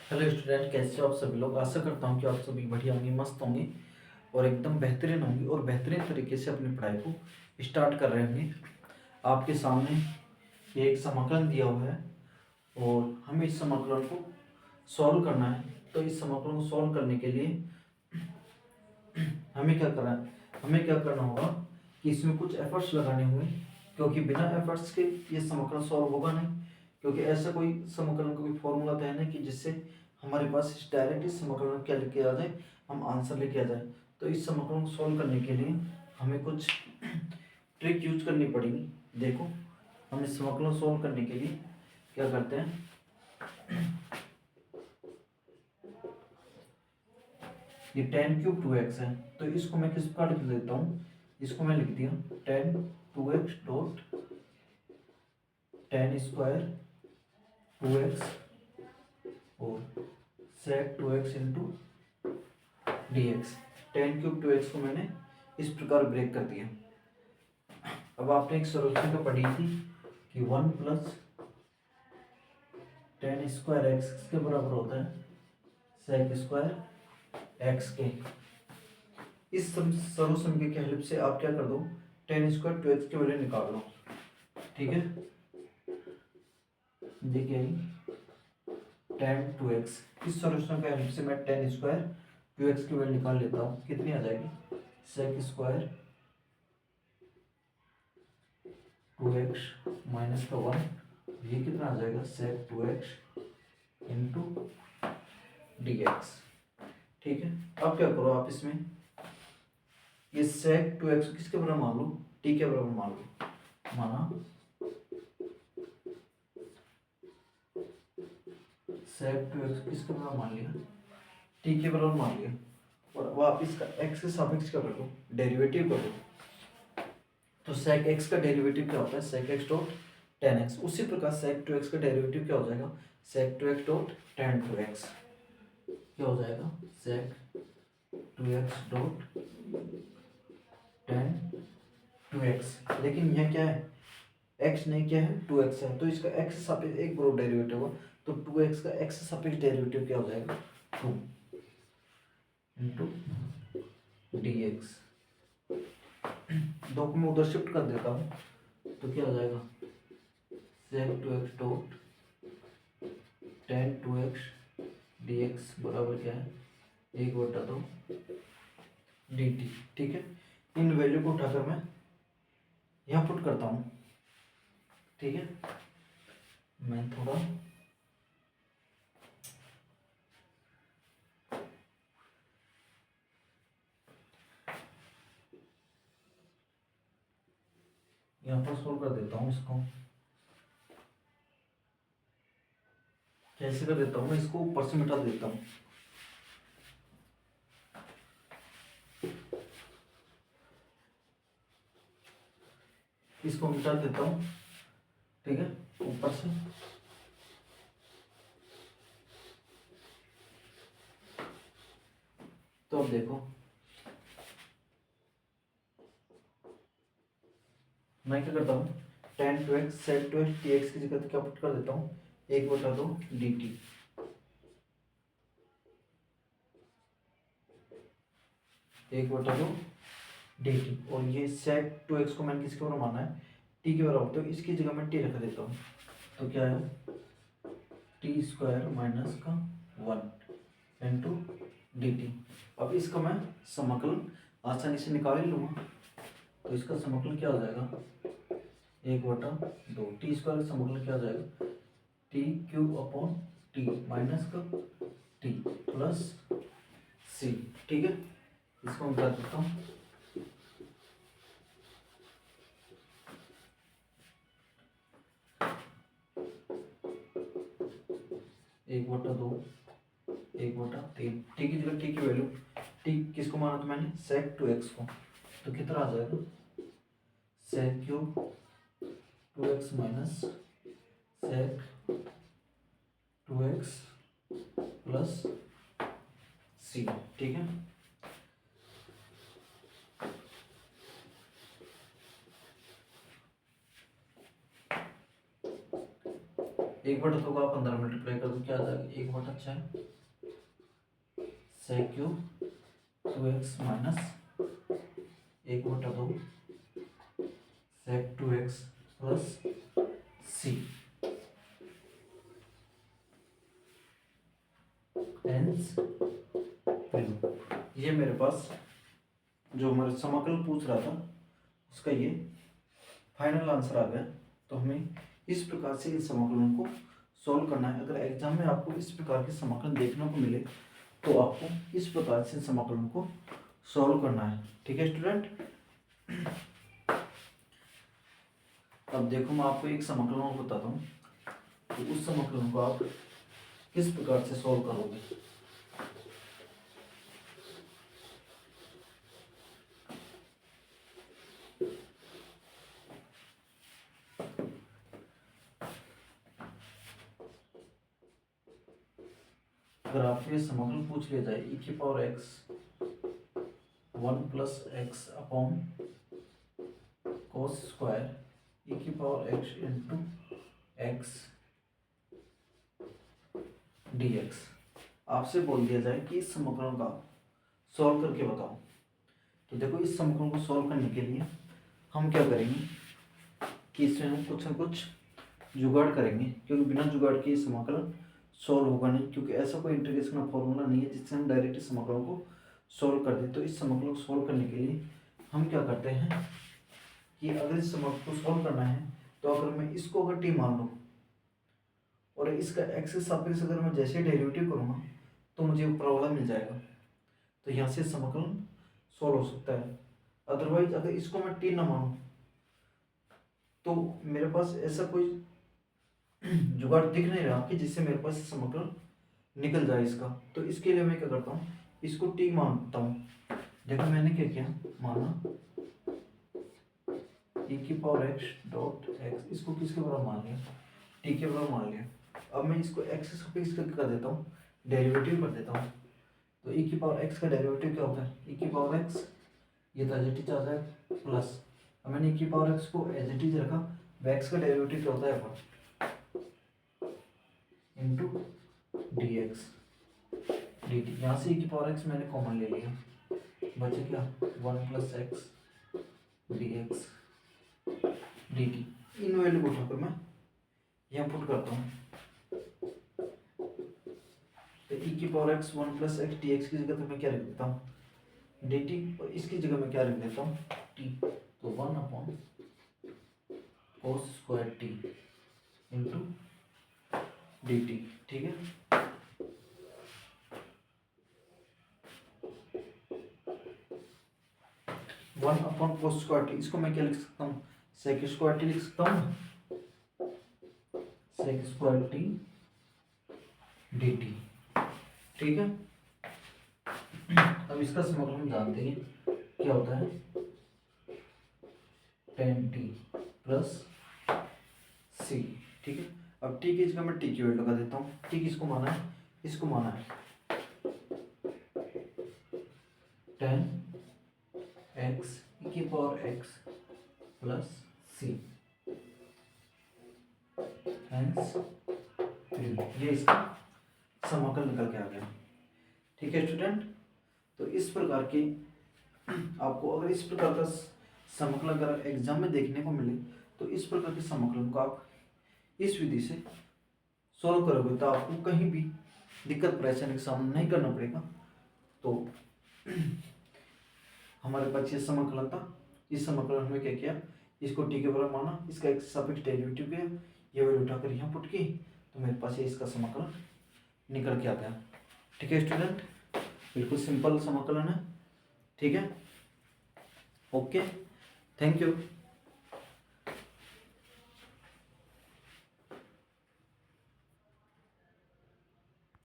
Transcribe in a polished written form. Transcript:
Hello student, कैसे हो आप सभी लोग। आशा करता हूँ कि आप सभी बढ़िया होंगे, मस्त होंगे और एकदम बेहतरीन होंगे और बेहतरीन तरीके से अपनी पढ़ाई को स्टार्ट कर रहे होंगे। आपके सामने ये एक समाकलन दिया हुआ है और हमें इस समाकलन को सॉल्व करना है। तो इस समाकलन को सॉल्व करने के लिए हमें क्या करना है, हमें क्या करना होगा कि इसमें कुछ एफर्ट्स लगाने होंगे, क्योंकि बिना एफर्ट्स के ये समाकलन सॉल्व होगा नहीं। क्योंकि ऐसा कोई समाकलन का कोई फॉर्मूला तो है नहीं कि जिससे हमारे पास डायरेक्ट इस समाकलन क्या लेके आ जाए, हम आंसर लेके आ जाए। तो इस समाकलन को सॉल्व करने के लिए हमें कुछ ट्रिक यूज करनी पड़ेगी। देखो, हम इस समाकलन सॉल्व करने के लिए क्या करते हैं, ये 10³ 2x है। तो इसको मैं किस प्रकार लिख देता हूँ, इसको मैं लिख दिया 10 2x डॉट 10² 2x और sec 2x into D x. 10³ 2x को मैंने इस प्रकार ब्रेक कर दिया। अब आपने एक सॉल्यूशन तो पढ़ी थी कि 1 + 10² x के बराबर होता है sec² x के। इस सॉल्यूशन के हेल्प से आप क्या कर दो, 10² 2x की वैल्यू निकाल लो। ठीक है, देखिए 10 2x, इस सॉल्यूशन का हेल्प से मैं 10² 2x की वैल्यू निकाल लेता हूँ। कितनी आ जाएगी, sec² 2x माइनस का 1, ये कितना आ जाएगा sec 2x into D x. ठीक है, अब क्या करो, आप इसमें ये sec 2x किसके बराबर मान लो, t के बराबर मान लो। माना sec 2x किसके बराबर मान लिया, t के बराबर मान लिया। और अब आप इसका x के सापेक्ष क्या कर दो, डेरिवेटिव कर दो। तो sec x का डेरिवेटिव क्या होता है, sec x dot tan x। उसी प्रकार sec 2x का डेरिवेटिव क्या हो जाएगा, sec 2x dot tan 2x। क्या हो जाएगा, sec 2x dot tan 2x। लेकिन यह क्या है, x नहीं क्या है, 2x है। तो इसका x सापेक्ष एक बराबर डेरिवेटिव होगा। तो 2x का x सापेक्ष डेरिवेटिव क्या हो जाएगा, 2 इंटू डी एक्स। दो को मैं उधर शिफ्ट कर देता हूँ, तो क्या हो जाएगा sec 2x dot tan 2x dx बराबर क्या है, 1/2 dt। ठीक है, इन वैल्यू को उठाकर मैं यहाँ पुट करता हूँ। ठीक है, मैं थोड़ा यहाँ पर सोल्व कर देता हूँ इसको। कैसे कर देता हूँ, मैं इसको ऊपर से मिटा देता हूँ। इसको मिटा देता हूँ, ठीक है, ऊपर से। तो अब देखो, मैं क्या करता हूँ, tan 2x sec 2x dx की जगह क्या पुट कर देता हूँ, 1/2 dt। एक बटा दो dt। और ये sec 2x को मैंने किसके बराबर माना है, t के बराबर। तो इसकी जगह मैं t रख देता हूँ। तो क्या है, t² माइनस का 1 इंटू डी टी। अब इसका मैं समाकलन आसानी से निकाल ही लूँगा। तो इसका समाकलन क्या हो जाएगा, 1/2। t² का समाकलन क्या हो जाएगा, t³ माइनस का t प्लस c। ठीक है, इसको मैं कर देता हूँ। एक बटा दो, 1/3। टी की जगह टी की वैल्यू, टी किसको माना था मैंने, sec 2x को। तो कितना आ जाएगा, sec³ 2x minus sec 2x plus c। ठीक है, एक बटा दो का 15 मल्टीप्लाई कर दो, क्या आ जाएगा 1/6 sec cube 2x minus 1/2 sec 2x plus c। Hence ये मेरे पास जो हमारे समाकलन पूछ रहा था उसका ये फाइनल आंसर आ गया। तो हमें इस प्रकार से इस समाकलन को सॉल्व करना है। अगर एग्जाम में आपको इस प्रकार के समाकलन देखने को मिले तो आपको इस प्रकार से समाकलन को सॉल्व करना है। ठीक है स्टूडेंट। अब देखो मैं आपको एक समाकलन बताता हूँ, तो उस समाकलन को आप किस प्रकार से सॉल्व करोगे। अगर आपको ये समाकलन पूछ लिया जाए e की power x 1 plus x upon cos square e की power x into x dx, आपसे बोल दिया जाए कि इस समाकलन का सॉल्व करके बताओ। तो देखो इस समाकलन को सॉल्व करने के लिए हम क्या करेंगे कि इसमें हम कुछ न कुछ जुगाड़ करेंगे, क्योंकि बिना जुगाड़ के समाकलन सॉल्व होगा नहीं, क्योंकि ऐसा कोई इंटीग्रेशन का फॉर्मूला नहीं है जिससे हम डायरेक्ट इस समाकलन को सॉल्व कर दें। तो इस समाकलन को सॉल्व करने के लिए हम क्या करते हैं कि अगर इस समाकलन को सॉल्व करना है तो अगर मैं इसको अगर टी मान लूँ और इसका एक्स के सापेक्ष अगर मैं जैसे डेरिवेटिव करूँगा तो मुझे ऊपर वाला मिल जाएगा। तो यहाँ से समाकलन सॉल्व हो सकता है। अदरवाइज अगर इसको मैं टी ना मानूँ तो मेरे पास ऐसा कोई जुगाड़ दिख नहीं रहा कि जिससे मेरे पास समाकलन निकल जाए इसका। तो इसके लिए मैं क्या करता हूँ, इसको टी मानता हूँ। देखो मैंने क्या किया, माना e की पावर x डॉट x, इसको किसके बराबर मान लिया, t के बराबर मान लिया। अब मैं इसको x से सापेक्ष कर देता हूँ, डेरिवेटिव कर देता हूँ। तो e की पावर x का डेरिवेटिव क्या होता है, e की पावर x, ये तो एज इट इज आ जाएगा प्लस, अब मैंने e की पावर x को एज इट इज रखा, x का डेरिवेटिव क्या होता है इंटू dx dt। यहाँ से e की पावर x मैंने कॉमन ले लिया, बचे क्या 1 प्लस एक्स dx dt। इन वैल्यू को उठाकर मैं यहाँ पुट करता हूँ। तो e की power x 1 plus x dx की जगह तो मैं क्या रख देता हूँ dt, और इसकी जगह मैं क्या रख देता हूँ t। तो 1 upon cos square t into dt। ठीक है, one upon cos square T, इसको मैं क्या लिख सकता हूँ सेक स्क्वायर टी लिख सकता हूँ, सेक स्क्वायर टी dt। ठीक है, अब इसका समाकलन हम जानते हैं क्या होता है tan t प्लस c। ठीक है, अब t की जगह मैं t की वैल्यू लगा देता हूँ। t किसको माना है, इसको माना है tan x e की पावर x प्लस c, ये इसका समाकलन निकल के आ गया। ठीक है स्टूडेंट, तो इस प्रकार के आपको अगर इस प्रकार का समाकलन अगर एग्जाम में देखने को मिले तो इस प्रकार के समाकलन को आप इस विधि से सॉल्व करोगे तो आपको कहीं भी दिक्कत परेशानी का सामना नहीं करना पड़ेगा। तो हमारे पास ये समाकलन था, इस समाकलन में क्या किया, इसको टी के बराबर माना, इसका एक सापेक्ष डेरिवेटिव किया, ये वैल्यू उठाकर यहाँ पुट की, तो मेरे पास ये इसका समाकलन निकल के आ गया। ठीक है स्टूडेंट, बिल्कुल सिंपल समाकलन है। ठीक है, ओके, थैंक यू।